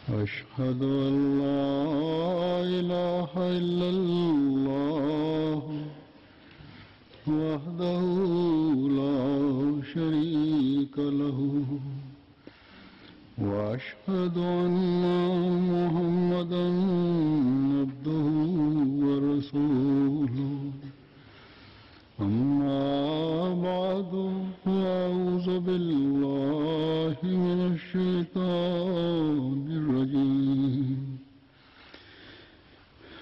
أشهد أن لا إله إلا الله وحده لا شريك له وأشهد أن محمدا عبده ورسوله أما بعد فأعوذ بالله من الشيطان الرجيم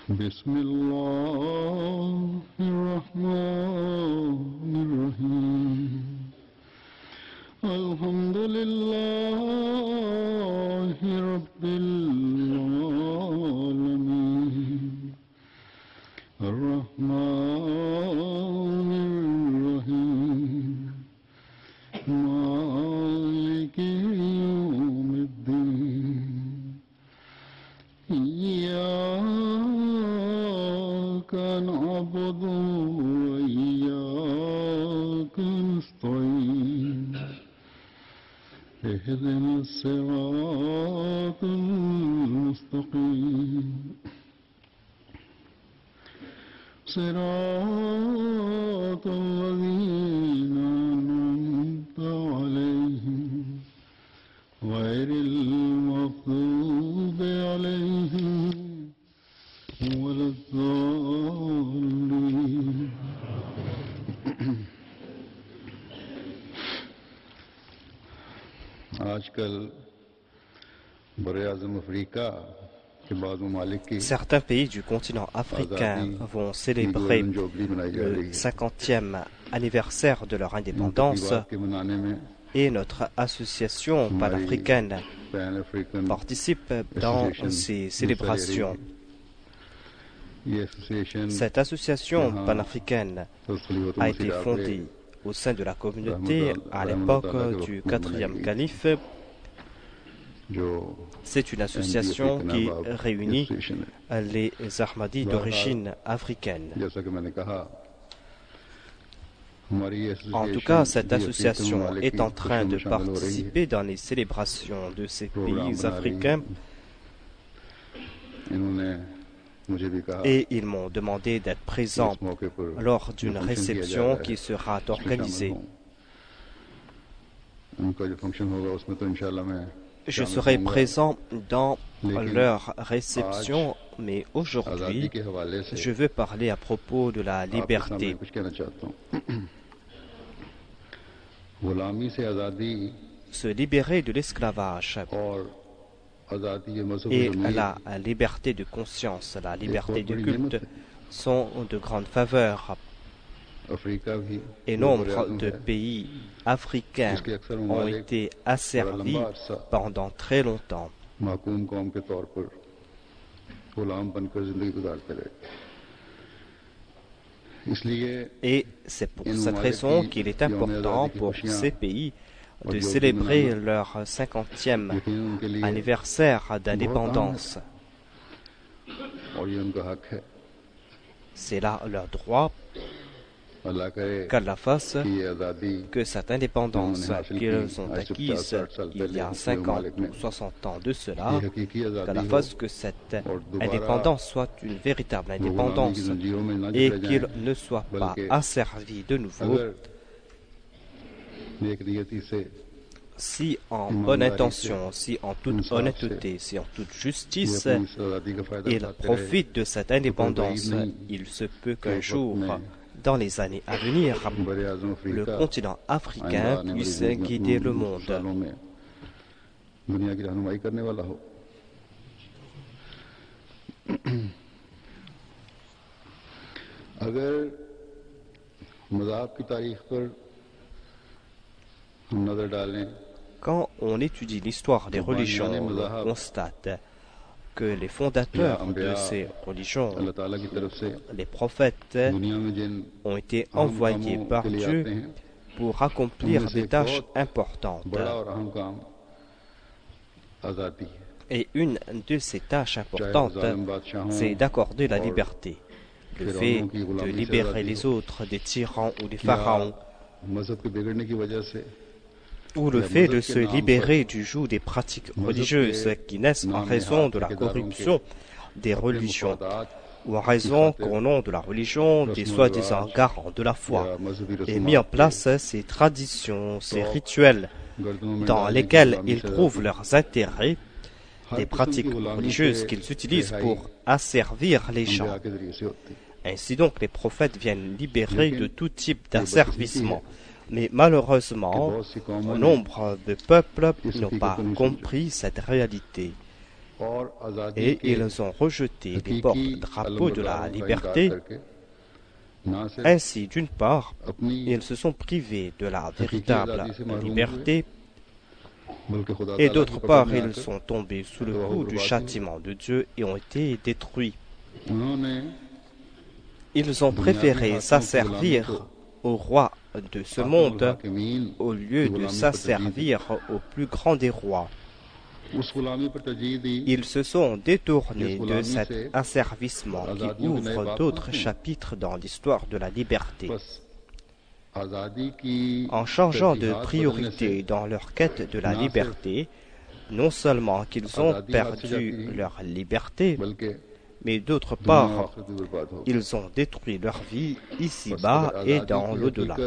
بسم الله الرحمن الرحيم الحمد لله رب العالمين الرحمن الرحيم مالك يوم الدين إياك نعبد وإياك نستعين اهدنا الصراط المستقيم صراط الذين أنعمت عليهم غير المغضوب عليهم ولا الضالين आजकल बड़े-आज़म अफ्रीका के बाद ममालिक की Certains pays du continent africain vont célébrer le 50e anniversaire de leur indépendance et notre association panafricaine participe dans ces célébrations. Cette association panafricaine a été fondée au sein de la communauté à l'époque du 4e calife. C'est une association qui réunit les Ahmadis d'origine africaine. En tout cas, cette association est en train de participer dans les célébrations de ces pays africains et ils m'ont demandé d'être présent lors d'une réception qui sera organisée. Je serai présent dans leur réception, mais aujourd'hui, je veux parler à propos de la liberté. Se libérer de l'esclavage et la liberté de conscience, la liberté de culte sont de grandes faveurs. Et nombre de pays africains ont été asservis pendant très longtemps. Et c'est pour cette raison qu'il est important pour ces pays de célébrer leur 50e anniversaire d'indépendance. C'est là leur droit, qu'Allah fasse que cette indépendance qu'ils ont acquise il y a 50 ou 60 ans de cela, qu'Allah fasse que cette indépendance soit une véritable indépendance et qu'ils ne soient pas asservis de nouveau si en bonne intention, si en toute honnêteté, si en toute justice, ils profitent de cette indépendance. Il se peut qu'un jour, dans les années à venir, le continent africain puisse guider le monde. Quand on étudie l'histoire des religions, on constate que les fondateurs de ces religions, les prophètes, ont été envoyés par Dieu pour accomplir des tâches importantes. Et une de ces tâches importantes, c'est d'accorder la liberté. Le fait de libérer les autres des tyrans ou des pharaons. ou le fait de se libérer du joug des pratiques religieuses qui naissent en raison de la corruption des religions, ou en raison qu'au nom de la religion, des soi-disant garants de la foi, aient mis en place ces traditions, ces rituels dans lesquels ils trouvent leurs intérêts, des pratiques religieuses qu'ils utilisent pour asservir les gens. Ainsi donc, les prophètes viennent libérer de tout type d'asservissement. Mais malheureusement, nombre de peuples n'ont pas compris cette réalité. Et ils ont rejeté les porte-drapeaux de la liberté. Ainsi, d'une part, ils se sont privés de la véritable liberté, et d'autre part, ils sont tombés sous le coup du châtiment de Dieu et ont été détruits. Ils ont préféré s'asservir au roi de ce monde au lieu de s'asservir au plus grand des rois. Ils se sont détournés de cet asservissement qui ouvre d'autres chapitres dans l'histoire de la liberté. En changeant de priorité dans leur quête de la liberté, non seulement qu'ils ont perdu leur liberté, mais d'autre part, ils ont détruit leur vie ici-bas et dans l'au-delà.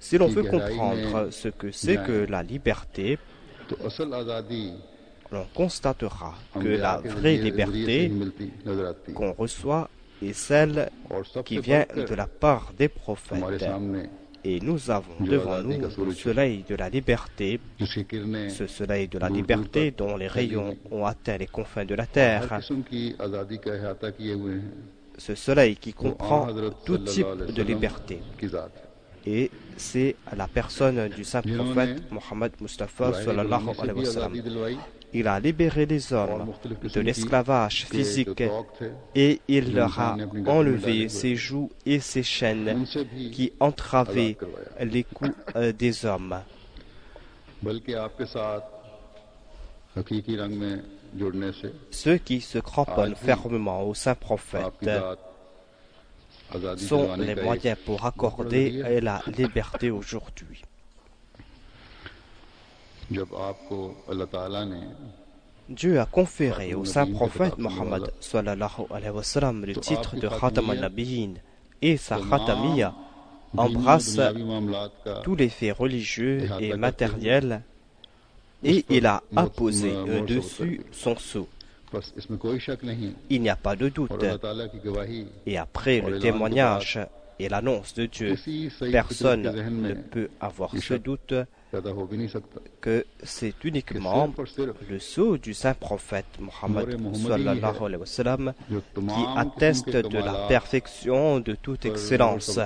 Si l'on veut comprendre ce que c'est que la liberté, l'on constatera que la vraie liberté qu'on reçoit est celle qui vient de la part des prophètes. Et nous avons devant nous le soleil de la liberté, ce soleil de la liberté dont les rayons ont atteint les confins de la terre, ce soleil qui comprend tout type de liberté. Et c'est la personne du saint prophète Mohammed Mustafa sallallahu alayhi wa sallam. Il a libéré les hommes de l'esclavage physique et il leur a enlevé ses jougs et ses chaînes qui entravaient les coups des hommes. Ceux qui se cramponnent fermement au saint prophète sont les moyens pour accorder la liberté aujourd'hui. Dieu a conféré au saint prophète Mohammed sallallahu alayhi wa sallam le titre de Khatam al-Nabiyyin et sa Khatamiyya embrasse tous les faits religieux et matériels et il a apposé dessus son sceau. Il n'y a pas de doute. Et après le témoignage et l'annonce de Dieu, personne ne peut avoir ce doute que c'est uniquement le sceau du saint prophète Mohammed sallallahu alayhi wa sallam qui atteste de la perfection de toute excellence.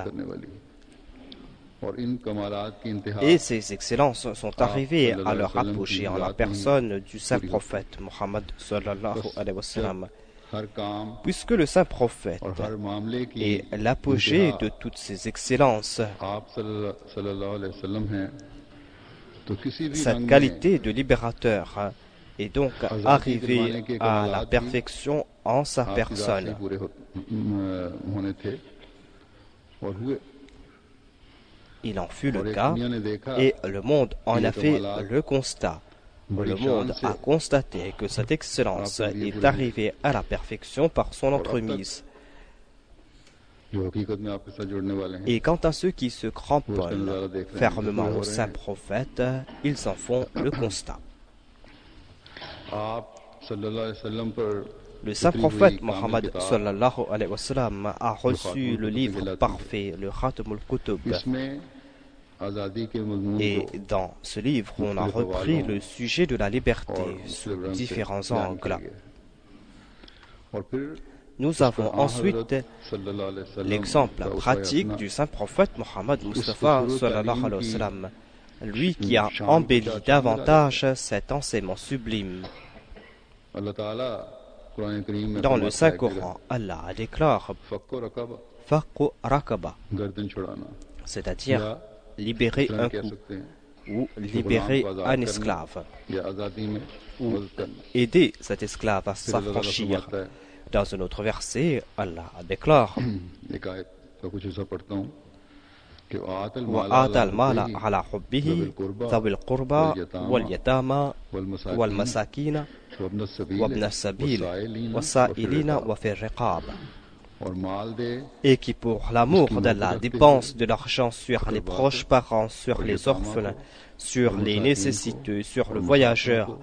Et ces excellences sont arrivées à leur apogée en la personne du saint prophète Mohammed sallallahu alayhi wa sallam. Puisque le saint prophète est l'apogée de toutes ces excellences, cette qualité de libérateur est donc arrivée à la perfection en sa personne. Il en fut le cas et le monde en a fait le constat. Le monde a constaté que cette excellence est arrivée à la perfection par son entremise. Et quant à ceux qui se cramponnent fermement au saint prophète, ils en font le constat. Le saint prophète Mohammed sallallahu alayhi wa sallam a reçu le livre parfait, le Khatam al-Kutub. Et dans ce livre, on a repris le sujet de la liberté sous différents angles. Nous avons ensuite l'exemple pratique du saint prophète Mohammed Mustafa sallallahu alayhi wa sallam, lui qui a embelli davantage cet enseignement sublime. Dans le Saint-Coran, Allah déclare Faqu Rakaba, c'est-à-dire libérer un coup ou libérer un esclave ou aider cet esclave à s'affranchir. Dans un autre verset, Allah déclare وآتى المال على حبه ذوي القربى واليتامى والمساكين وابن السبيل والسائلين وفي الرقاب. Et qui pour l'amour d'Allah dépensent de l'argent sur les proches parents, sur les orphelins, sur les nécessiteux, sur le voyageur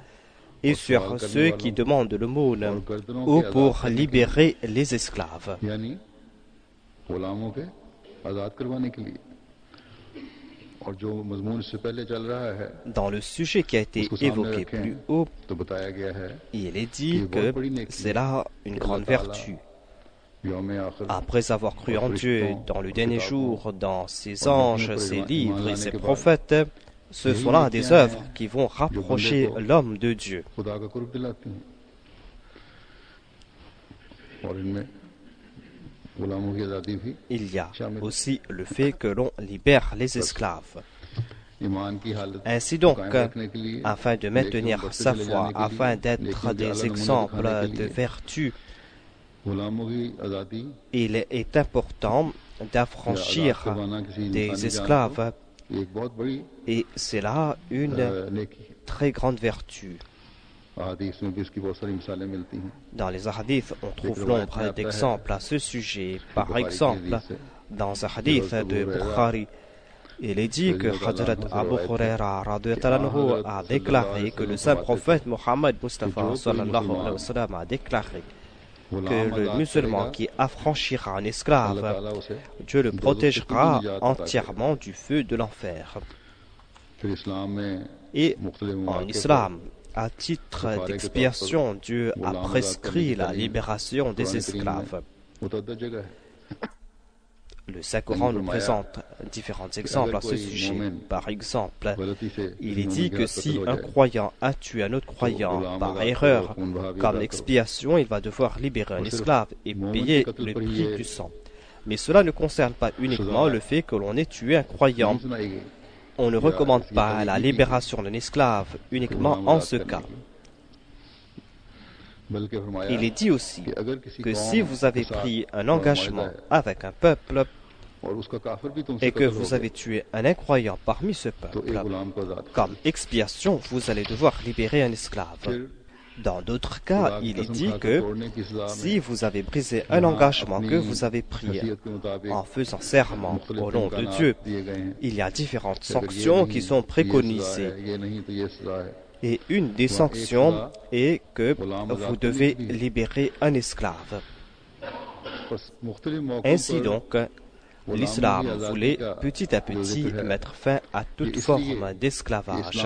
et sur ceux qui demandent l'aumône ou pour libérer les esclaves. Dans le sujet qui a été évoqué plus haut, il est dit que c'est là une grande vertu. Après avoir cru en Dieu, dans le dernier jour, dans ses anges, ses livres et ses prophètes, ce sont là des œuvres qui vont rapprocher l'homme de Dieu. Il y a aussi le fait que l'on libère les esclaves. Ainsi donc, afin de maintenir sa foi, afin d'être des exemples de vertu, il est important d'affranchir des esclaves et c'est là une très grande vertu. Dans les hadiths, on trouve nombre d'exemples à ce sujet. Par exemple, dans un hadith de Bukhari, il est dit que Hazrat Abu Huraira a déclaré que le saint prophète Mohammed Mustafa sallallahu alayhi wa sallam a déclaré que le musulman qui affranchira un esclave, Dieu le protégera entièrement du feu de l'enfer. Et en islam, à titre d'expiation, Dieu a prescrit la libération des esclaves. Le Saint-Coran nous présente différents exemples à ce sujet. Par exemple, il est dit que si un croyant a tué un autre croyant par erreur, comme expiation, il va devoir libérer un esclave et payer le prix du sang. Mais cela ne concerne pas uniquement le fait que l'on ait tué un croyant. On ne recommande pas la libération d'un esclave uniquement en ce cas. Il est dit aussi que si vous avez pris un engagement avec un peuple et que vous avez tué un incroyant parmi ce peuple, comme expiation, vous allez devoir libérer un esclave. Dans d'autres cas, il est dit que si vous avez brisé un engagement que vous avez pris en faisant serment au nom de Dieu, il y a différentes sanctions qui sont préconisées. Et une des sanctions est que vous devez libérer un esclave. Ainsi donc, l'islam voulait petit à petit mettre fin à toute forme d'esclavage.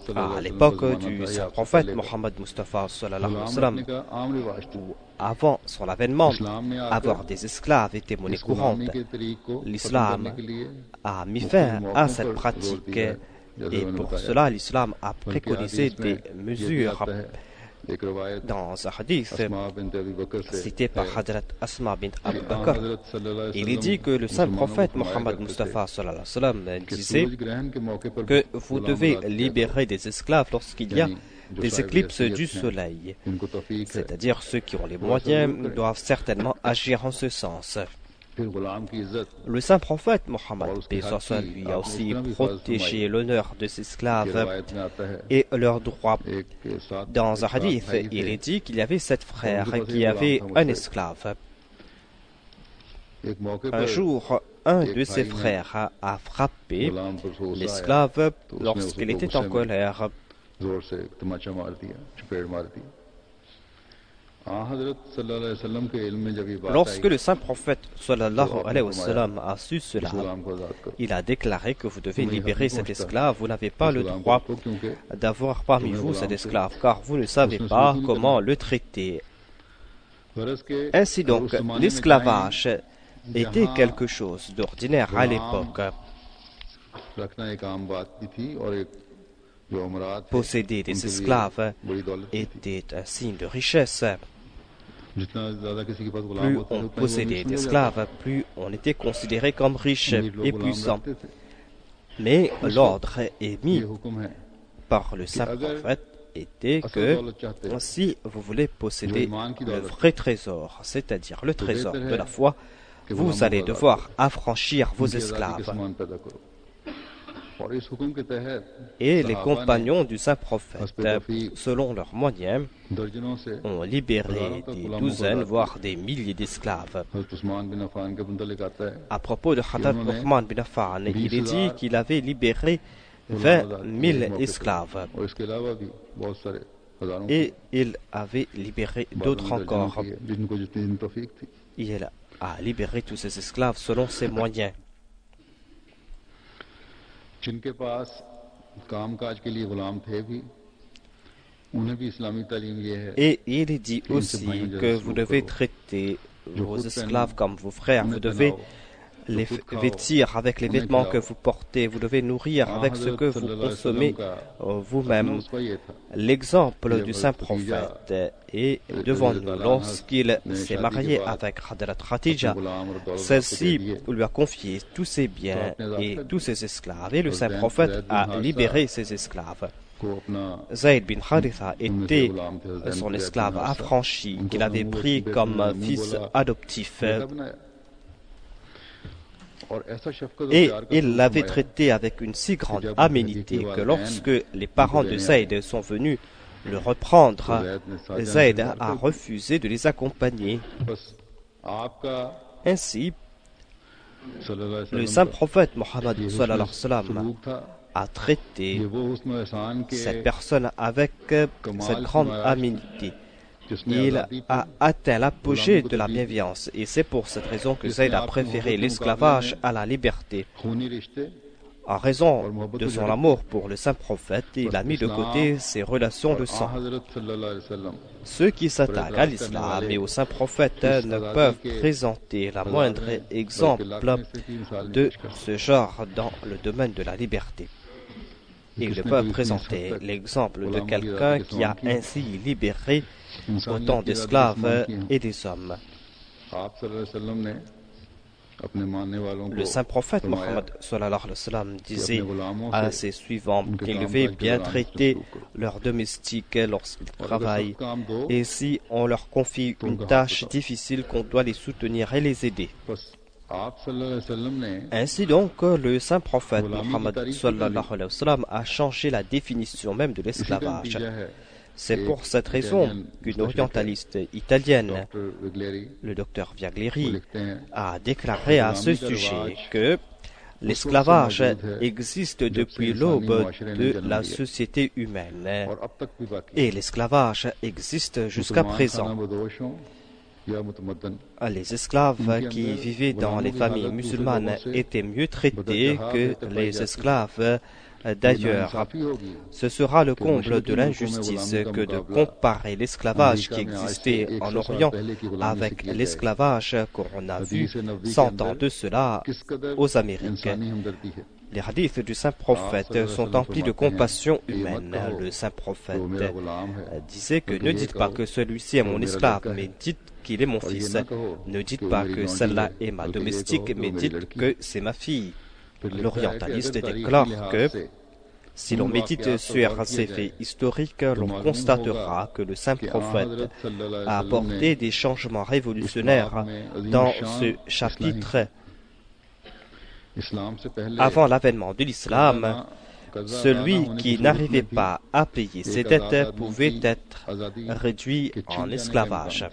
À l'époque du saint prophète Mohammed Mustafa sallallahu alayhi wa sallam, avant son avènement, avoir des esclaves était monnaie courante. L'islam a mis fin à cette pratique et pour cela l'islam a préconisé des mesures. Dans un hadith cité par Hadrat Asma bint Abu Bakr, il est dit que le saint prophète Mohammed Mustafa sallallahu alayhi wa sallam disait que vous devez libérer des esclaves lorsqu'il y a des éclipses du soleil. C'est-à-dire ceux qui ont les moyens doivent certainement agir en ce sens. Le saint prophète Mohammed lui a aussi protégé l'honneur de ses esclaves et leurs droits. Dans un hadith, il est dit qu'il y avait 7 frères qui avaient un esclave. Un jour, un de ses frères a frappé l'esclave lorsqu'il était en colère. Lorsque le saint prophète sallallahu alayhi wa sallam a su cela, il a déclaré que vous devez libérer cet esclave. Vous n'avez pas le droit d'avoir parmi vous cet esclave, car vous ne savez pas comment le traiter. Ainsi donc, l'esclavage était quelque chose d'ordinaire à l'époque. Posséder des esclaves était un signe de richesse. Plus on possédait d'esclaves, plus on était considéré comme riche et puissant. Mais l'ordre est mis par le saint prophète était que si vous voulez posséder le vrai trésor, c'est-à-dire le trésor de la foi, vous allez devoir affranchir vos esclaves. Et les compagnons du Saint-Prophète, selon leurs moyens, ont libéré des douzaines, voire des milliers d'esclaves. À propos de Hadrat Uthman bin Affan, il est dit qu'il avait libéré 20 000 esclaves. Et il avait libéré d'autres encore. Il a libéré tous ces esclaves selon ses moyens. Et il est dit aussi que vous devez traiter vos esclaves comme vos frères, vous devez les vêtir avec les vêtements que vous portez, vous devez nourrir avec ce que vous consommez vous-même. L'exemple du Saint-Prophète est devant nous. Lorsqu'il s'est marié avec Hadrat Khadija, celle-ci lui a confié tous ses biens et tous ses esclaves, et le Saint-Prophète a libéré ses esclaves. Zayd bin Haritha était son esclave affranchi qu'il avait pris comme fils adoptif. Et il l'avait traité avec une si grande aménité que lorsque les parents de Zayd sont venus le reprendre, Zayd a refusé de les accompagner. Ainsi, le saint prophète Mohammed a traité cette personne avec cette grande aménité. Il a atteint l'apogée de la bienveillance et c'est pour cette raison que Zayd a préféré l'esclavage à la liberté. En raison de son amour pour le saint prophète, il a mis de côté ses relations de sang. Ceux qui s'attaquent à l'islam et au saint prophète ne peuvent présenter la moindre exemple de ce genre dans le domaine de la liberté. Ils ne peuvent présenter l'exemple de quelqu'un qui a ainsi libéré autant d'esclaves et des hommes. Le saint prophète Mohammed disait à ses suivants qu'ils devaient bien traiter leurs domestiques lorsqu'ils travaillent, et si on leur confie une tâche difficile, qu'on doit les soutenir et les aider. Ainsi donc, le saint prophète Mohammed a changé la définition même de l'esclavage. C'est pour cette raison qu'une orientaliste italienne, le docteur Viagleri, a déclaré à ce sujet que l'esclavage existe depuis l'aube de la société humaine et l'esclavage existe jusqu'à présent. Les esclaves qui vivaient dans les familles musulmanes étaient mieux traités que les esclaves d'ailleurs. Ce sera le comble de l'injustice que de comparer l'esclavage qui existait en Orient avec l'esclavage qu'on a vu 100 ans de cela aux Amériques. Les hadiths du saint prophète sont emplis de compassion humaine. Le saint prophète disait que ne dites pas que celui-ci est mon esclave, mais dites qu'il est mon fils. Ne dites pas que celle-là est ma domestique, mais dites que c'est ma fille. L'orientaliste déclare que si l'on médite sur ces faits historiques, l'on constatera que le saint prophète a apporté des changements révolutionnaires dans ce chapitre. Avant l'avènement de l'islam, celui qui n'arrivait pas à payer ses dettes pouvait être réduit en esclavage.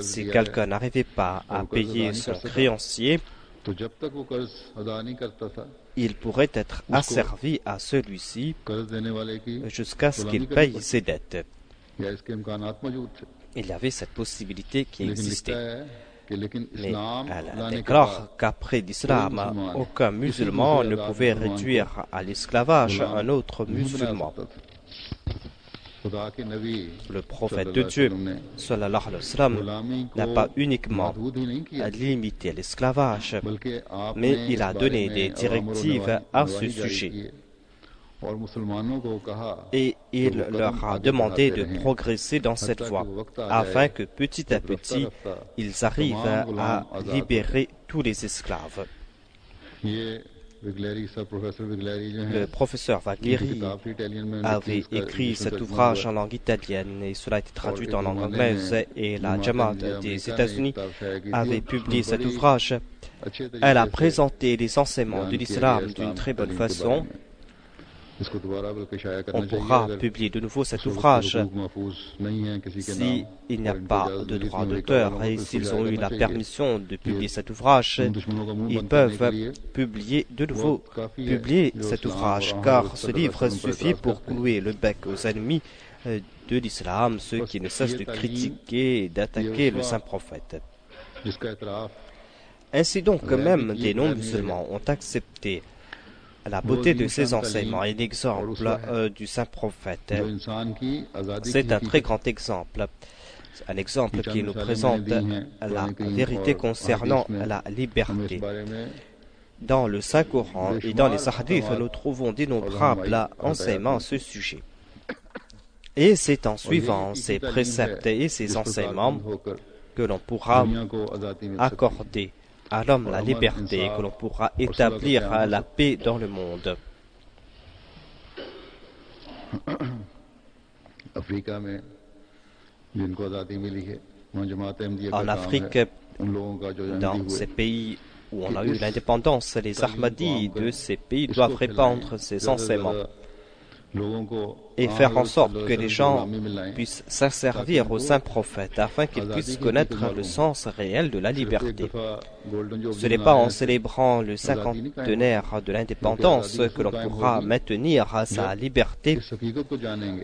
Si quelqu'un n'arrivait pas à payer son créancier, il pourrait être asservi à celui-ci jusqu'à ce qu'il paye ses dettes. Il y avait cette possibilité qui existait. Mais elle déclare qu'après l'islam, aucun musulman ne pouvait réduire à l'esclavage un autre musulman. Le prophète de Dieu, sallallahu alayhi wa sallam, n'a pas uniquement limité l'esclavage, mais il a donné des directives à ce sujet. Et il leur a demandé de progresser dans cette voie, afin que petit à petit, ils arrivent à libérer tous les esclaves. Et il leur a demandé de progresser dans cette voie, afin que petit à petit, ils arrivent à libérer tous les esclaves. Et il leur a demandé de progresser dans cette voie, afin que petit à petit, ils arrivent à libérer tous les esclaves. Le professeur Vagleri avait écrit cet ouvrage en langue italienne et cela a été traduit en langue anglaise et la Jamaat des États-Unis avait publié cet ouvrage. Elle a présenté les enseignements de l'islam d'une très bonne façon. On pourra publier de nouveau cet ouvrage s'il n'y a pas de droit d'auteur et s'ils ont eu la permission de publier cet ouvrage, ils peuvent publier de nouveau cet ouvrage car ce livre suffit pour clouer le bec aux ennemis de l'islam, ceux qui ne cessent de critiquer et d'attaquer le saint prophète. Ainsi donc, même des non-musulmans ont accepté la beauté de ces enseignements et l'exemple du saint prophète. C'est un très grand exemple. Un exemple qui nous présente la vérité concernant la liberté. Dans le Saint-Coran et dans les hadiths, nous trouvons d'innombrables enseignements à ce sujet. Et c'est en suivant ces préceptes et ces enseignements que l'on pourra accorder à l'homme la liberté et que l'on pourra établir la paix dans le monde. En Afrique, dans ces pays où on a eu l'indépendance, les Ahmadis de ces pays doivent répandre ces enseignements et faire en sorte que les gens puissent s'asservir au saint prophète afin qu'ils puissent connaître le sens réel de la liberté. Ce n'est pas en célébrant le cinquantenaire de l'indépendance que l'on pourra maintenir sa liberté.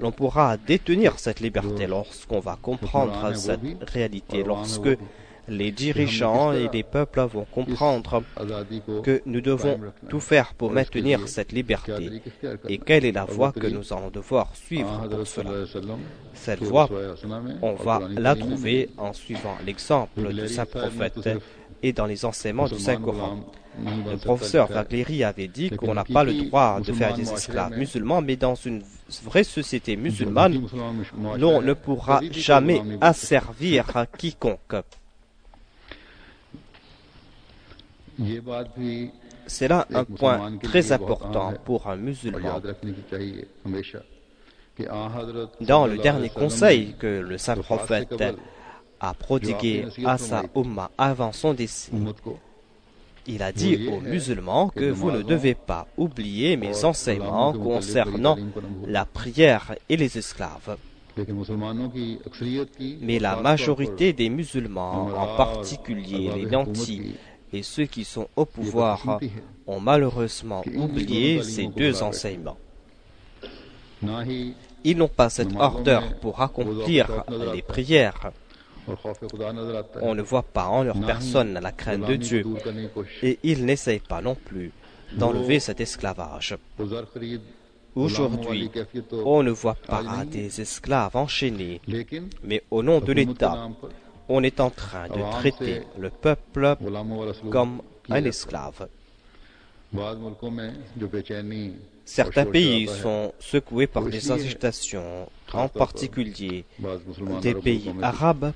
L'on pourra détenir cette liberté lorsqu'on va comprendre cette réalité, lorsque les dirigeants et les peuples vont comprendre que nous devons tout faire pour maintenir cette liberté et quelle est la voie que nous allons devoir suivre pour cela. Cette voie, on va la trouver en suivant l'exemple du saint prophète et dans les enseignements du Saint-Coran. Le professeur Vagleri avait dit qu'on n'a pas le droit de faire des esclaves musulmans, mais dans une vraie société musulmane, l'on ne pourra jamais asservir quiconque. C'est là un point très important pour un musulman. Dans le dernier conseil que le saint prophète a prodigué à sa Ummah avant son décès, il a dit aux musulmans que vous ne devez pas oublier mes enseignements concernant la prière et les esclaves. Mais la majorité des musulmans, en particulier les nantis et ceux qui sont au pouvoir, ont malheureusement oublié ces deux enseignements. Ils n'ont pas cette ardeur pour accomplir les prières. On ne voit pas en leur personne la crainte de Dieu et ils n'essayent pas non plus d'enlever cet esclavage. Aujourd'hui, on ne voit pas des esclaves enchaînés, mais au nom de l'État, on est en train de traiter le peuple comme un esclave. Certains pays sont secoués par des agitations, en particulier des pays arabes.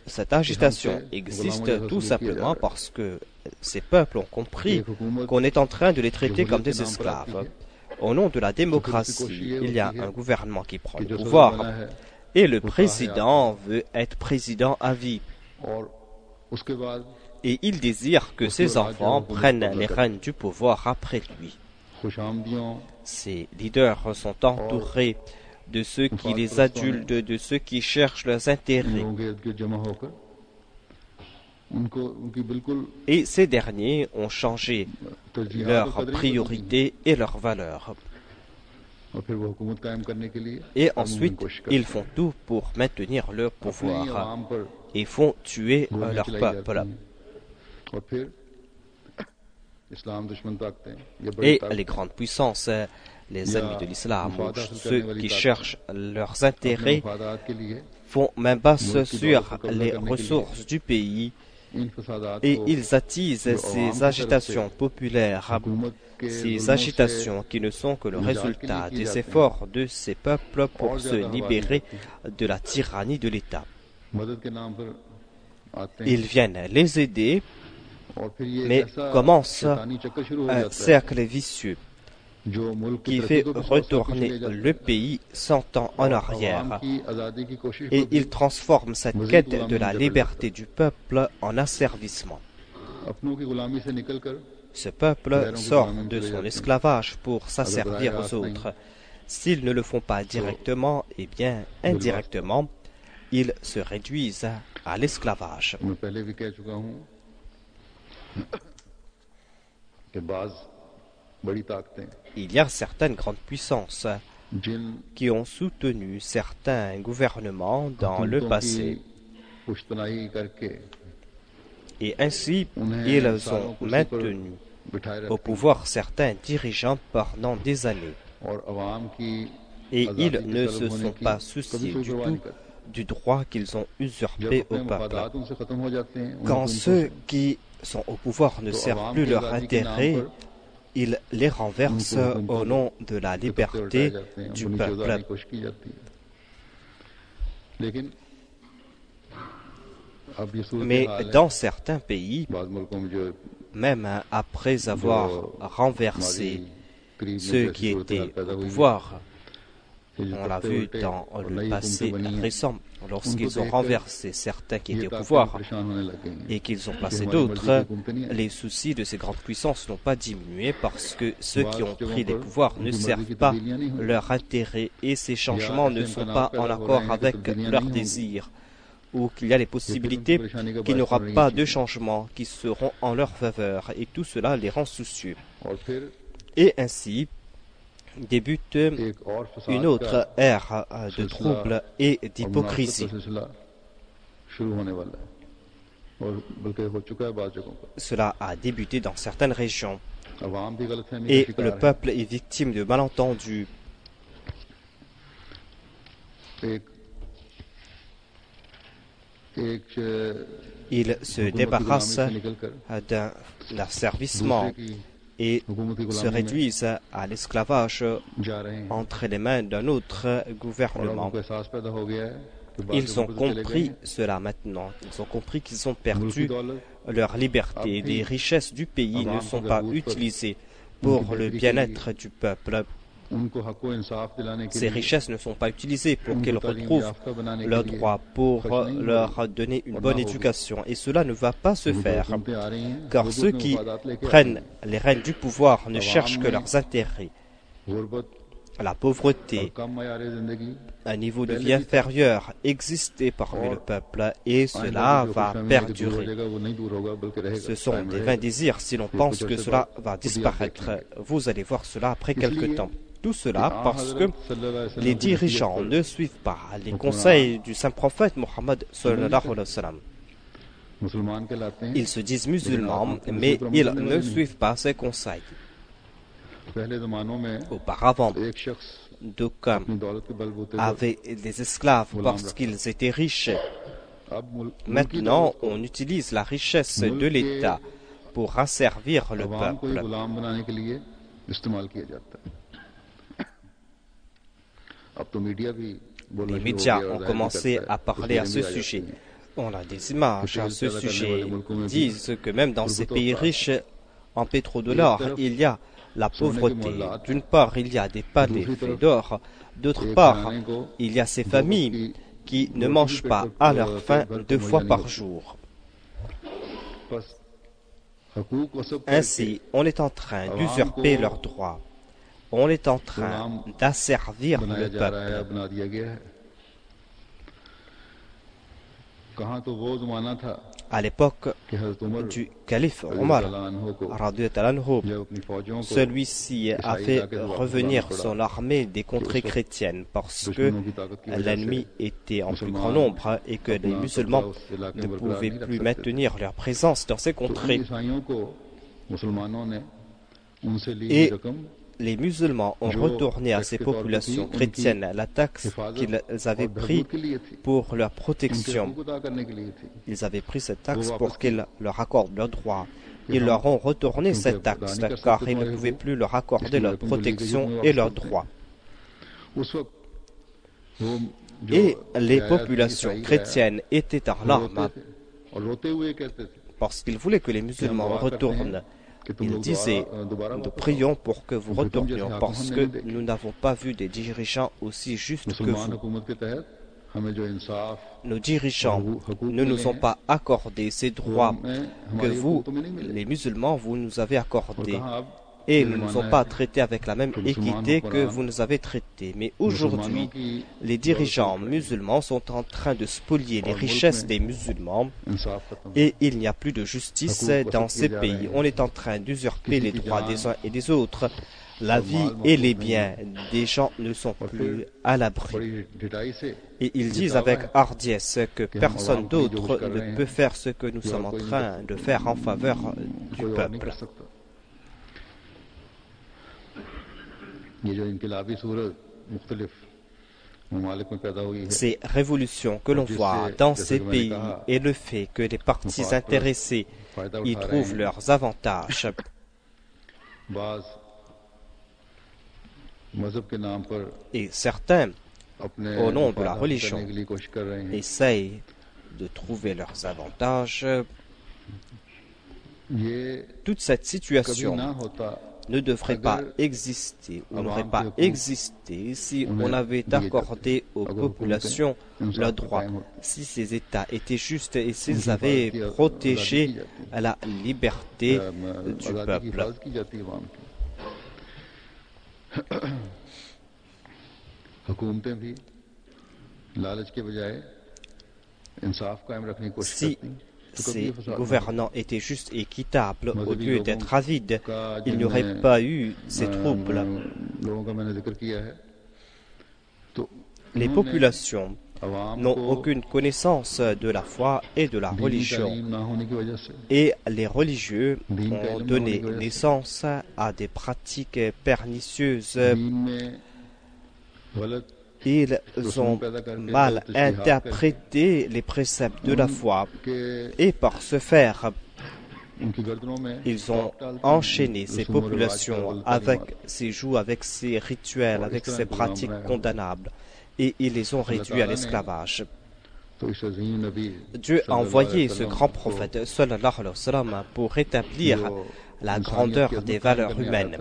Cette agitation existe tout simplement parce que ces peuples ont compris qu'on est en train de les traiter comme des esclaves. Au nom de la démocratie, il y a un gouvernement qui prend le pouvoir et le président veut être président à vie. Et il désire que ses enfants prennent les rênes du pouvoir après lui. Ces leaders sont entourés de ceux qui les adulent, de ceux qui cherchent leurs intérêts. Et ces derniers ont changé leurs priorités et leurs valeurs. Et ensuite, ils font tout pour maintenir leur pouvoir et font tuer leur peuple. Et les grandes puissances, les ennemis de l'islam, ceux qui cherchent leurs intérêts, font main basse sur les ressources du pays et ils attisent ces agitations populaires, ces agitations qui ne sont que le résultat des efforts de ces peuples pour se libérer de la tyrannie de l'État. Ils viennent les aider Mais commence un cercle vicieux qui fait retourner le pays 100 ans en arrière. Et il transforme cette quête de la liberté du peuple en asservissement. Ce peuple sort de son esclavage pour s'asservir aux autres. S'ils ne le font pas directement, eh bien, indirectement, ils se réduisent à l'esclavage. Il y a certaines grandes puissances qui ont soutenu certains gouvernements dans le passé. Et ainsi, ils ont maintenu au pouvoir certains dirigeants pendant des années. Et ils ne se sont pas souciés du tout du droit qu'ils ont usurpé au peuple. Quand ceux qui sont au pouvoir ne servent plus leur intérêt, ils les renversent au nom de la liberté du peuple. Mais dans certains pays, même après avoir renversé ceux qui étaient au pouvoir, on l'a vu dans le passé récent, lorsqu'ils ont renversé certains qui étaient au pouvoir et qu'ils ont placé d'autres, les soucis de ces grandes puissances n'ont pas diminué parce que ceux qui ont pris les pouvoirs ne servent pas leur intérêt et ces changements ne sont pas en accord avec leurs désirs, ou qu'il y a les possibilités qu'il n'y aura pas de changements qui seront en leur faveur et tout cela les rend soucieux. Et ainsi, débute une autre ère de troubles et d'hypocrisie. Cela a débuté dans certaines régions et le peuple est victime de malentendus. Il se débarrasse d'un asservissement et se réduisent à l'esclavage entre les mains d'un autre gouvernement. Ils ont compris cela maintenant. Ils ont compris qu'ils ont perdu leur liberté. Les richesses du pays ne sont pas utilisées pour le bien-être du peuple. Ces richesses ne sont pas utilisées pour qu'ils retrouvent leurs droits, pour leur donner une bonne éducation. Et cela ne va pas se faire, car ceux qui prennent les rênes du pouvoir ne cherchent que leurs intérêts. La pauvreté, un niveau de vie inférieur existait parmi le peuple et cela va perdurer. Ce sont des vains désirs si l'on pense que cela va disparaître. Vous allez voir cela après quelque temps. Tout cela parce que les dirigeants ne suivent pas les conseils du saint prophète Mohammed sallallahu alayhi wa sallam. Ils se disent musulmans, mais ils ne suivent pas ces conseils. Auparavant, d'aucuns avaient des esclaves parce qu'ils étaient riches. Maintenant, on utilise la richesse de l'État pour asservir le peuple. Les médias ont commencé à parler à ce sujet. On a des images à ce sujet. Ils disent que même dans ces pays riches en pétrodollars, il y a la pauvreté. D'une part, il y a des palais faits d'or. D'autre part, il y a ces familles qui ne mangent pas à leur faim 2 fois par jour. Ainsi, on est en train d'usurper leurs droits. On est en train d'asservir le peuple. À l'époque du calife Omar, celui-ci a fait revenir son armée des contrées chrétiennes parce que l'ennemi était en plus grand nombre et que les musulmans ne pouvaient plus maintenir leur présence dans ces contrées. Et les musulmans ont retourné à ces populations chrétiennes la taxe qu'ils avaient prise pour leur protection. Ils avaient pris cette taxe pour qu'ils leur accordent leurs droits. Ils leur ont retourné cette taxe car ils ne pouvaient plus leur accorder leur protection et leurs droits. Et les populations chrétiennes étaient en larmes parce qu'il voulait que les musulmans retournent. Il disait, nous prions pour que vous retourniez parce que nous n'avons pas vu des dirigeants aussi justes que vous. Nos dirigeants ne nous ont pas accordé ces droits que vous, les musulmans, vous nous avez accordés. Et ne nous ont pas traités avec la même équité que vous nous avez traités. Mais aujourd'hui, les dirigeants musulmans sont en train de spolier les richesses des musulmans et il n'y a plus de justice dans ces pays. On est en train d'usurper les droits des uns et des autres. La vie et les biens des gens ne sont plus à l'abri. Et ils disent avec hardiesse que personne d'autre ne peut faire ce que nous sommes en train de faire en faveur du peuple. Ces révolutions que l'on voit dans ces pays et le fait que les partis intéressés y trouvent leurs avantages. Et certains, au nom de la religion, essayent de trouver leurs avantages. Toute cette situation ne devrait pas exister ou n'aurait pas existé si on avait accordé aux populations le droit, si ces États étaient justes et s'ils avaient protégé la liberté du peuple. Si ces gouvernants étaient justes et équitables, au lieu d'être avides, il n'y aurait pas eu ces troubles. Les populations n'ont aucune connaissance de la foi et de la religion. Et les religieux ont donné naissance à des pratiques pernicieuses. Ils ont mal interprété les préceptes de la foi et par ce faire, ils ont enchaîné ces populations avec ces joues, avec ces rituels, avec ces pratiques condamnables et ils les ont réduits à l'esclavage. Dieu a envoyé ce grand prophète sallallahu alayhi wa sallam pour rétablir la grandeur des valeurs humaines.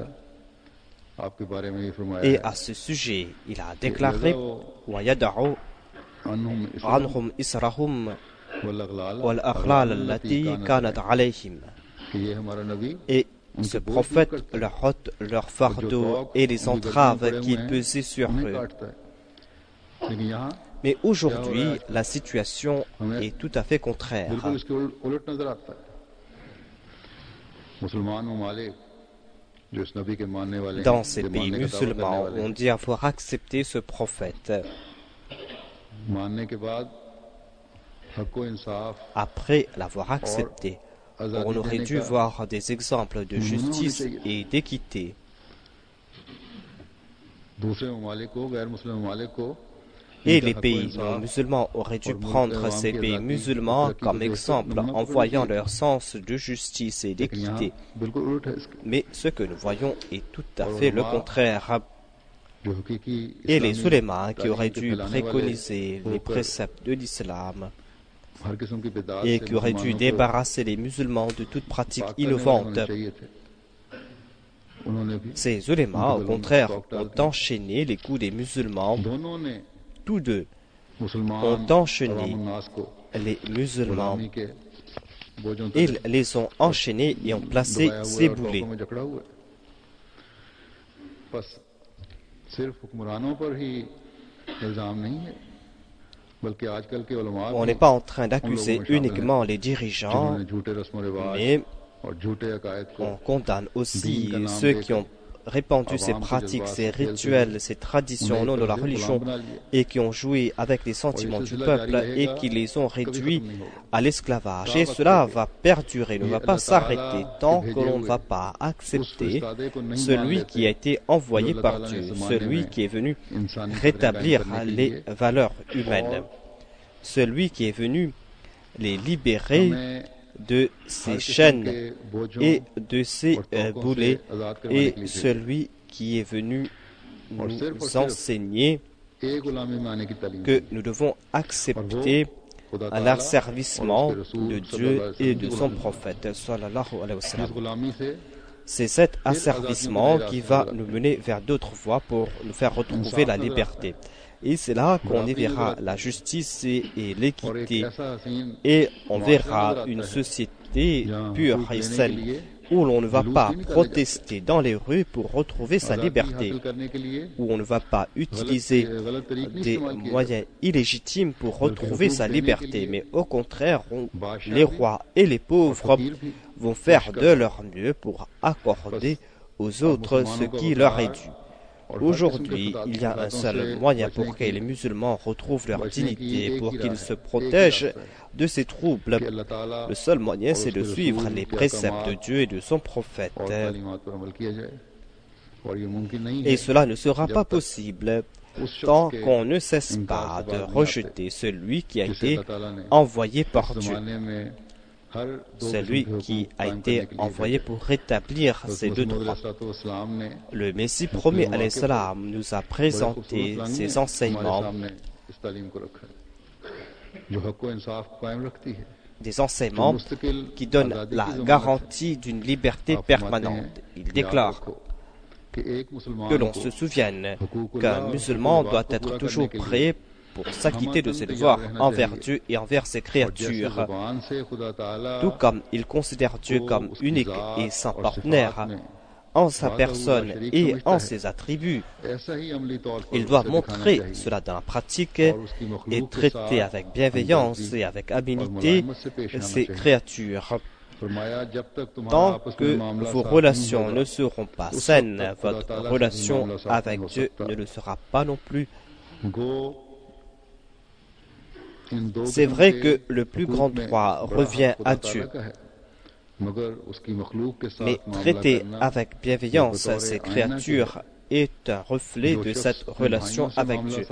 Et à ce sujet, il a déclaré وَيَدَعُ عَنْهُمْ إِسْرَهُمْ وَالْأَغْلَالَ الَّتِي كَانَتْ عَلَيْهِمْ. Et ce prophète leur ôte leur fardeau et les entraves qui pesaient sur eux. Mais aujourd'hui, la situation est tout à fait contraire. Dans ces pays musulmans, on dit avoir accepté ce prophète. Après l'avoir accepté, on aurait dû voir des exemples de justice et d'équité. Et les pays non musulmans auraient dû prendre ces pays musulmans comme exemple en voyant leur sens de justice et d'équité. Mais ce que nous voyons est tout à fait le contraire. Et les oulémas qui auraient dû préconiser les préceptes de l'islam et qui auraient dû débarrasser les musulmans de toute pratique innovante, ces oulémas, au contraire, ont enchaîné les coups des musulmans. Tous deux ont enchaîné les musulmans. Ils les ont enchaînés et ont placé ces boulets. On n'est pas en train d'accuser uniquement les dirigeants, mais on condamne aussi ceux qui ont répandu ces pratiques, ces rituels, ces traditions au nom de la religion et qui ont joué avec les sentiments du peuple et qui les ont réduits à l'esclavage. Et cela va perdurer, ne va pas s'arrêter tant que l'on ne va pas accepter celui qui a été envoyé par Dieu, celui qui est venu rétablir les valeurs humaines, celui qui est venu les libérer de ces chaînes et de ces boulets, et celui qui est venu nous enseigner que nous devons accepter l'asservissement de Dieu et de son prophète, sallallahu alayhi wa sallam. C'est cet asservissement qui va nous mener vers d'autres voies pour nous faire retrouver la liberté. Et c'est là qu'on y verra la justice et l'équité. Et on verra une société pure et saine où l'on ne va pas protester dans les rues pour retrouver sa liberté, où on ne va pas utiliser des moyens illégitimes pour retrouver sa liberté, mais au contraire, les rois et les pauvres vont faire de leur mieux pour accorder aux autres ce qui leur est dû. Aujourd'hui, il y a un seul moyen pour que les musulmans retrouvent leur dignité, pour qu'ils se protègent de ces troubles. Le seul moyen, c'est de suivre les préceptes de Dieu et de son prophète. Et cela ne sera pas possible tant qu'on ne cesse pas de rejeter celui qui a été envoyé par Dieu. Celui qui a été envoyé pour rétablir ces deux droits. Le Messie promis alayhi salam nous a présenté ses enseignements, des enseignements qui donnent la garantie d'une liberté permanente. Il déclare que l'on se souvienne qu'un musulman doit être toujours prêt pour s'acquitter de ses devoirs envers Dieu et envers ses créatures, tout comme il considère Dieu comme unique et sans partenaire en sa personne et en ses attributs. Il doit montrer cela dans la pratique et traiter avec bienveillance et avec habileté ses créatures. Tant que vos relations ne seront pas saines, votre relation avec Dieu ne le sera pas non plus. C'est vrai que le plus grand droit revient à Dieu, mais traiter avec bienveillance ses créatures est un reflet de cette relation avec Dieu.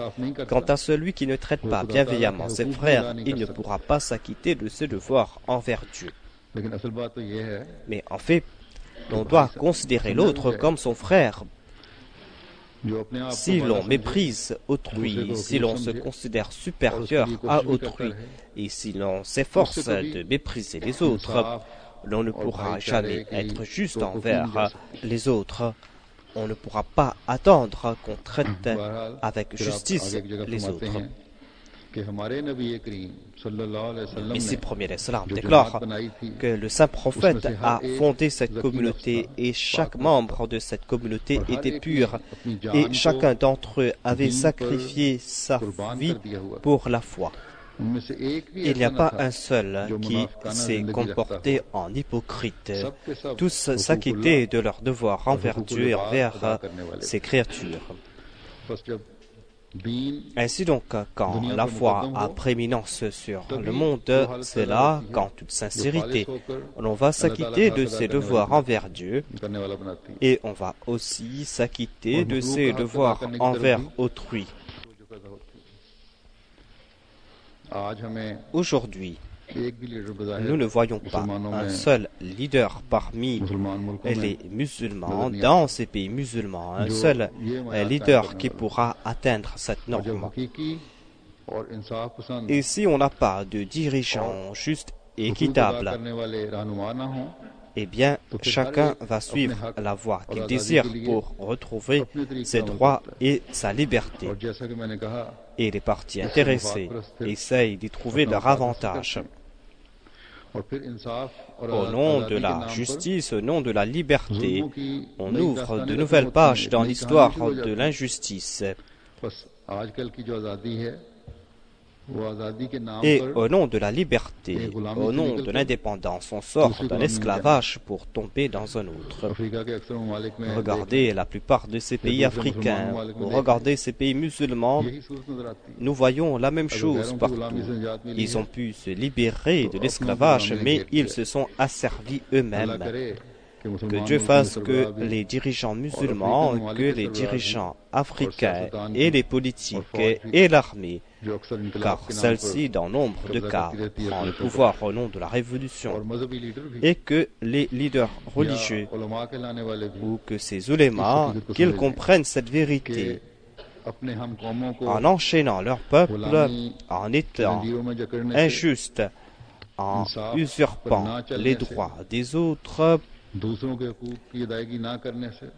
Quant à celui qui ne traite pas bienveillamment ses frères, il ne pourra pas s'acquitter de ses devoirs envers Dieu. Mais en fait, on doit considérer l'autre comme son frère. Si l'on méprise autrui, si l'on se considère supérieur à autrui, et si l'on s'efforce de mépriser les autres, l'on ne pourra jamais être juste envers les autres. On ne pourra pas attendre qu'on traite avec justice les autres. Le Messie premier l'Islam déclare que le saint prophète a fondé cette communauté et chaque membre de cette communauté était pur et chacun d'entre eux avait sacrifié sa vie pour la foi. Il n'y a pas un seul qui s'est comporté en hypocrite. Tous s'acquittaient de leurs devoirs envers Dieu et envers ses créatures. Ainsi donc, quand la foi a prééminence sur le monde, c'est là qu'en toute sincérité, l'on va s'acquitter de ses devoirs envers Dieu et on va aussi s'acquitter de ses devoirs envers autrui. Aujourd'hui, nous ne voyons pas un seul leader parmi les musulmans, dans ces pays musulmans, un seul leader qui pourra atteindre cette norme. Et si on n'a pas de dirigeants justes et équitables, eh bien, chacun va suivre la voie qu'il désire pour retrouver ses droits et sa liberté. Et les parties intéressées essayent d'y trouver leur avantage. Au nom de la justice, au nom de la liberté, on ouvre de nouvelles pages dans l'histoire de l'injustice. Et au nom de la liberté, au nom de l'indépendance, on sort d'un esclavage pour tomber dans un autre. Regardez la plupart de ces pays africains, regardez ces pays musulmans, nous voyons la même chose partout. Ils ont pu se libérer de l'esclavage, mais ils se sont asservis eux-mêmes. Que Dieu fasse que les dirigeants musulmans, que les dirigeants africains et les politiques et l'armée, car celle-ci, dans nombre de cas, prend le pouvoir au nom de la révolution, et que les leaders religieux ou que ces ulémas, qu'ils comprennent cette vérité, en enchaînant leur peuple, en étant injustes, en usurpant les droits des autres,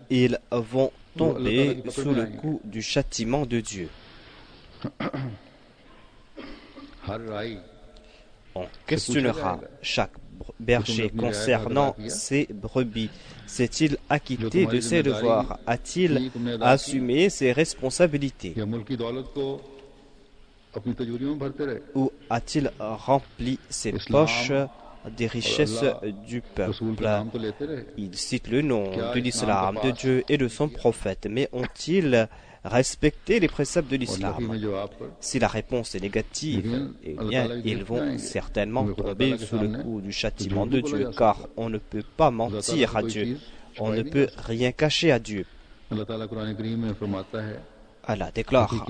ils vont tomber sous le coup du châtiment de Dieu. On questionnera chaque berger concernant ses brebis. S'est-il acquitté de ses devoirs? A-t-il assumé ses responsabilités? Ou a-t-il rempli ses poches des richesses du peuple? Il cite le nom de l'islam, de Dieu et de son prophète, mais ont-ils respecté les préceptes de l'islam? Si la réponse est négative, eh bien, ils vont certainement tomber sous le coup du châtiment de Dieu, car on ne peut pas mentir à Dieu, on ne peut rien cacher à Dieu. Allah déclare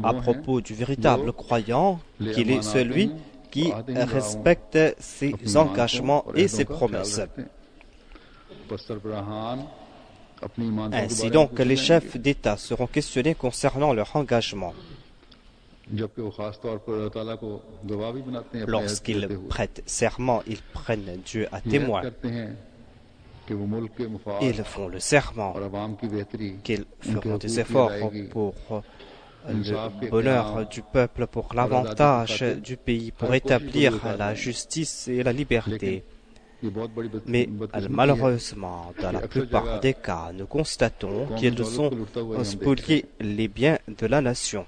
à propos du véritable croyant qu'il est celui qui respecte ses engagements et ses promesses. Ainsi donc, les chefs d'État seront questionnés concernant leur engagement. Lorsqu'ils prêtent serment, ils prennent Dieu à témoin. Ils font le serment qu'ils feront des efforts pour le bonheur du peuple, pour l'avantage du pays, pour établir la justice et la liberté. Mais malheureusement, dans la plupart des cas, nous constatons qu'ils ont spolié les biens de la nation.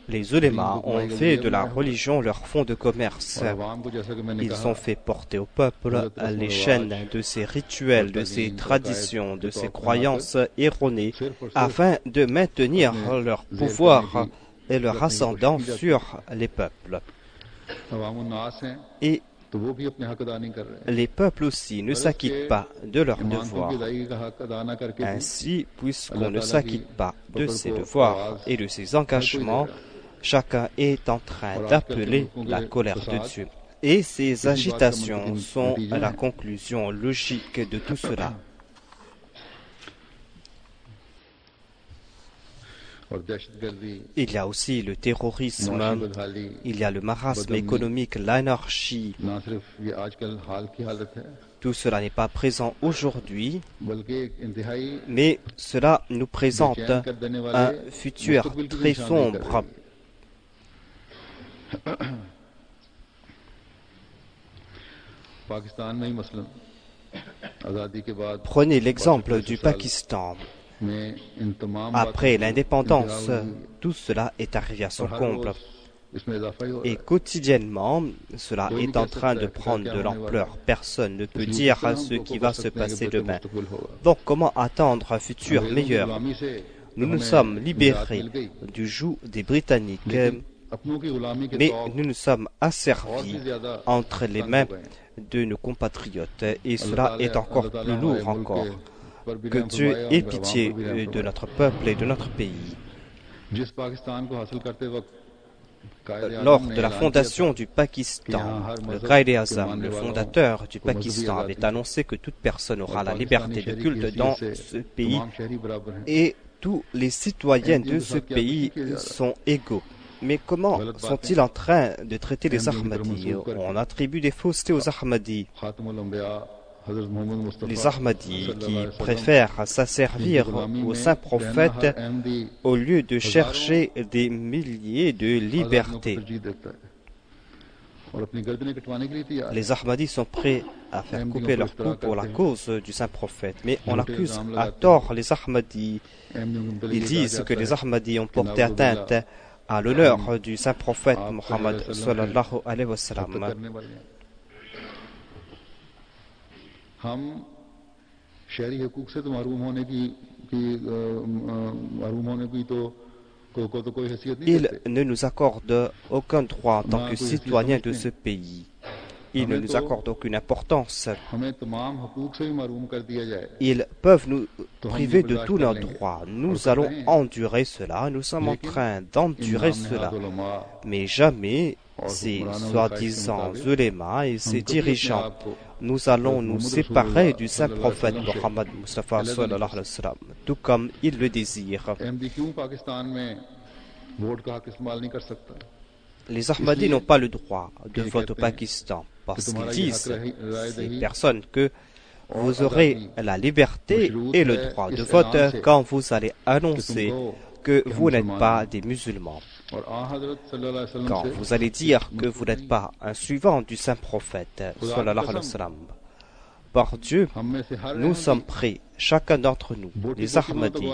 Les ulémas ont fait de la religion leur fonds de commerce. Ils ont fait porter au peuple les chaînes de ses rituels, de ses traditions, de ses croyances erronées, afin de maintenir leur pouvoir et leur ascendant sur les peuples. Et les peuples aussi ne s'acquittent pas de leurs devoirs. Ainsi, puisqu'on ne s'acquitte pas de ses devoirs et de ses engagements, chacun est en train d'appeler la colère de Dieu. Et ces agitations sont la conclusion logique de tout cela. Il y a aussi le terrorisme, il y a le marasme économique, l'anarchie. Tout cela n'est pas présent aujourd'hui, mais cela nous présente un futur très sombre. Prenez l'exemple du Pakistan. Après l'indépendance, tout cela est arrivé à son comble. Et quotidiennement, cela est en train de prendre de l'ampleur. Personne ne peut dire ce qui va se passer demain. Donc comment attendre un futur meilleur? Nous nous sommes libérés du joug des Britanniques, mais nous nous sommes asservis entre les mains de nos compatriotes, et cela est encore plus lourd encore. Que Dieu ait pitié de notre peuple et de notre pays. Lors de la fondation du Pakistan, le Quaid-e-Azam, le fondateur du Pakistan, avait annoncé que toute personne aura la liberté de culte dans ce pays et tous les citoyens de ce pays sont égaux. Mais comment sont-ils en train de traiter les Ahmadis? On attribue des faussetés aux Ahmadis. Les Ahmadis qui préfèrent s'asservir aux saints prophètes au lieu de chercher des milliers de libertés. Les Ahmadis sont prêts à faire couper leur cou pour la cause du saint prophète, mais on accuse à tort les Ahmadis. Ils disent que les Ahmadis ont porté atteinte à l'honneur du saint prophète Muhammad sallallahu alayhi wa sallam. Il ne nous accorde aucun droit en tant que citoyens de ce pays. ils ne nous accordent aucune importance. हमें तमाम हकूक से भी महरूम कर दिया जाए Ils peuvent nous priver de tous nos droits. Nous allons endurer cela, nous sommes en train d'endurer cela. Mais jamais ces soi-disant ulémas et ces dirigeants, nous allons nous séparer du saint prophète Mohammed Mustafa sallallahu alayhi wa sallam, tout comme ils le désirent. Ahmadi क्यों पाकिस्तान में वोट का हक इस्तेमाल नहीं कर सकता Les Ahmadis n'ont pas le droit de vote au Pakistan parce qu'ils disent, ces personnes, que vous aurez la liberté et le droit de vote quand vous allez annoncer que vous n'êtes pas des musulmans. और आ हजरत सल्लल्लाहु अलैहि वसल्लम Quand से vous allez dire que vous n'êtes pas un suivant du saint prophète, sallallahu alayhi wa sallam, par Dieu, हम में से हर nous sommes prêts, chacun d'entre nous, les Ahmadis,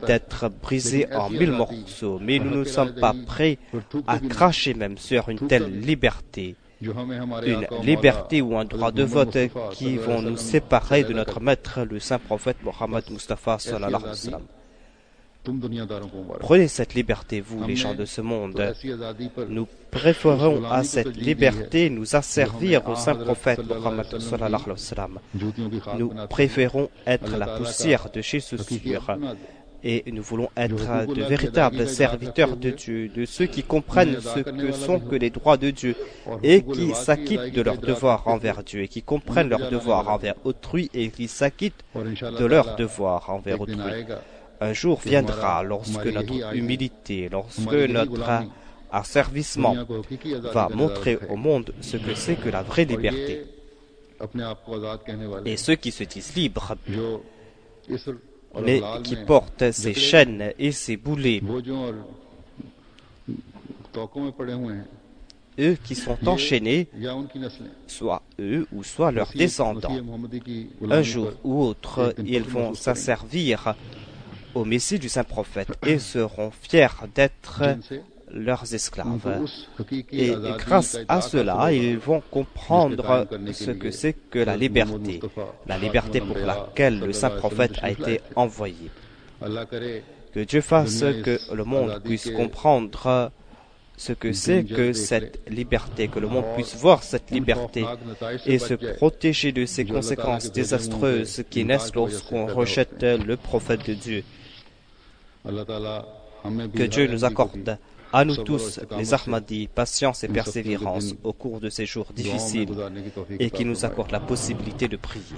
d'être brisés en 1000 morceaux, mais nous ne sommes pas prêts à cracher même sur une telle liberté, जो हमें हमारे une आका और liberté मौला ou un droit de vote qui vont nous séparer de notre maître, le saint prophète Mohammed Mustafa sallallahu alayhi wa sallam. तुम दुनियादारों को मुबारक Prenez cette liberté, vous, les gens de ce तो monde. ऐसी आजादी पर Nous préférons à cette liberté nous asservir au saint prophète Mohammed sallallahu alayhi wa sallam. जूतियों की खाक Nous बनाते préférons être la poussière de chez ce sûr et nous voulons être de véritables serviteurs de Dieu, de ceux qui comprennent ce que sont que les droits de Dieu et qui s'acquittent de leurs devoirs envers Dieu et qui comprennent leurs devoirs envers autrui et qui s'acquittent और इंशाल्लाह de leurs ताला devoirs envers एक दिन autrui. आएगा Un jour viendra lorsque notre humilité, lorsque notre asservissement दुनिया को हकीकी आजादी va का montrer नजारा au monde ce que c'est que la vraie दिखाए। और liberté. ये अपने आप को आजाद कहने वाले Et ceux qui se disent libres, जो इस और mais लाल qui में portent ces जितने chaînes et ces boulets, बोझों और तोकों में पड़े हुए हैं eux qui sont enchaînés, या उनकी नस्लें soit eux ou soit leurs descendants, मसीह मोहम्मदी की un गुलामी jour पर ou autre, ils vont s'asservir au Messie du Saint Prophète et seront fiers d'être जिनसे leurs esclaves. उनको उस हकीकी Et आजादी grâce का à इदराक cela, हासिल ils होगा। vont comprendre ce que c'est que la liberté, la liberté pour laquelle le Saint Prophète a été envoyé. अल्लाह करे Que Dieu fasse que le monde puisse comprendre ce que c'est que cette liberté, que le monde puisse voir cette liberté et se protéger de ces conséquences désastreuses qui naissent lorsqu'on rejette le prophète de Dieu. अल्लाह ताला हमें भी Que Dieu हर nous अहमदी को accorde à nous tous, les Ahmadis, patience et persévérance au cours de ces jours दुआओं में difficiles गुजारने की तौफीक et अता qui nous फरमाए। accorde la possibilité de prier.